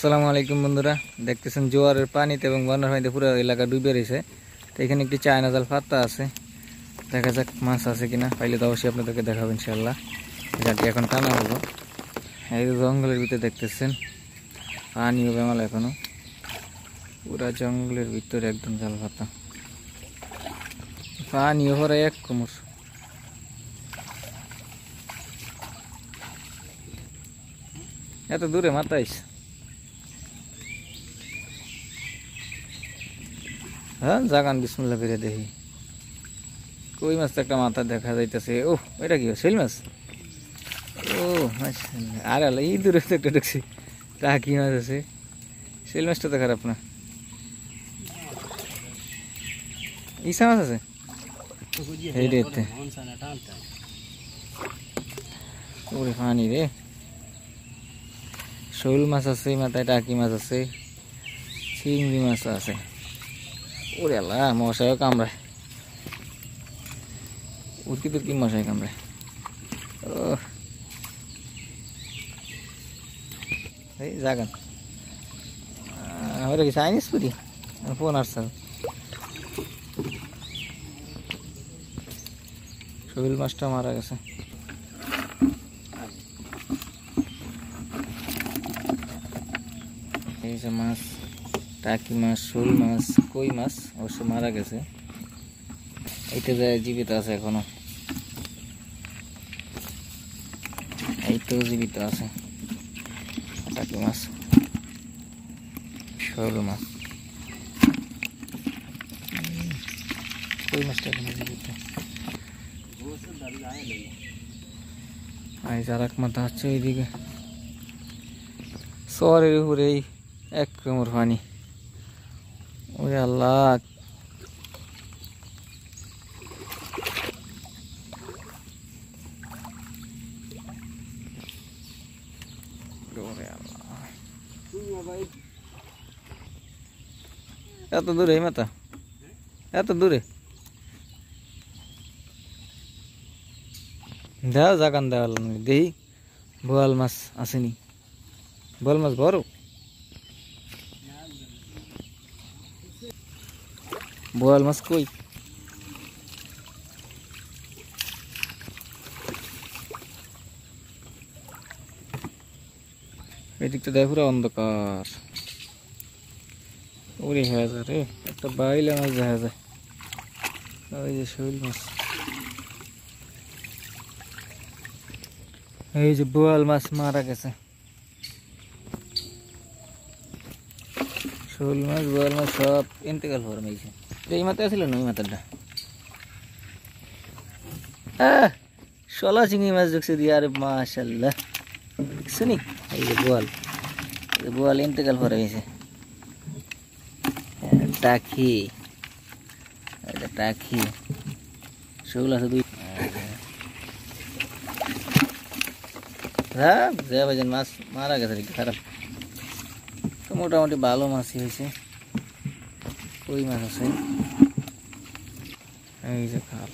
আসসালামু আলাইকুম বন্ধুরা, দেখতেছেন জোয়ারের পানিতে এবং বন্যার পানিতে পুরো এলাকা ডুবে রয়েছে। তো এখানে একটি চায়না জাল পাতা আছে, দেখা যাক মাছ আছে কিনা, পাইলে তো অবশ্যই আপনাদেরকে দেখাবো ইনশাল্লাহ। জালটি এখন টানা হলো। এই জঙ্গলের ভিতরে দেখতেছেন পানিও বেমাল, এখনো পুরা জঙ্গলের ভিতরে একদম জাল পাতা, পানিও ভরা এক কোমর। এত দূরে মাতাইস, হ্যাঁ জাগান বিসমুল্লাহ করে দেখি। কই মাছ তো একটা মাথা দেখা যাইতেছে। ও এটা কি শৈল মাছ? ও আর এই দূরে তো একটা দেখছি টাকি মাছ আছে। শৈল মাছটা তো খারাপ না। ইসা মাছ আছে এই রে, ওরে পানি রে। শৈল মাছ আছে, মাথায় টাকি মাছ আছে, চিংড়ি মাছ আছে। ওরে আল্লাহ, মশাও কামড়ায়, উটকি তুর্কি মশাই কামড়ায়। ও এই জাগান ওরা কি চাইনিজ পুরি ফোন আসছে। শৈল মাছটা মারা গেছে। এই যে মাছ, টাকি মাছ, শোল মাছ, কই মাছ অবশ্য মারা গেছে। এইটা যায় জীবিত আছে এখনো, এইটাও জীবিত আছে। টাকি মাছ, শোল মাছ, কই মাছটা এখনো জীবিত। আর যার এক মাথা হচ্ছে ওইদিকে শহরের উপরে এক কোমর পানি। ওরে আল্লাহ, এত দূরে এই মাথা, এত দূরে দেওয়া জাগান দেওয়াল দেখি বোয়াল মাছ আসেনি। বোয়াল মাছ বড়, বোয়াল মাছ কই? এদিকটা দেখ পুরো অন্ধকার। ওরে হয়ে যায় রে, একটা বাইলা মাছ দেখা যায়। ওই যে শৈল মাছ, এই যে বোয়াল মাছ মারা গেছে। শোল মাছ, বোয়াল মাছ সব ইন্তেকাল ফরমাইছে। এই মাথায় ছিল না, ওই মাথাটা শলা চিংড়ি মাছ দেখছে দিয়ে। আরে মাশাল্লাহ, শুনি এই যে বোয়াল, বোয়াল ইন্তেকাল ফরমাইছে। টাকি, এটা টাকি, শোল আছে দুই। হ্যাঁ যা ভাইজান মাছ মারা গেছে, খারাপ। তো মোটামুটি ভালো মাছই হয়েছে। কই মাছ আছে, এই যে খাল।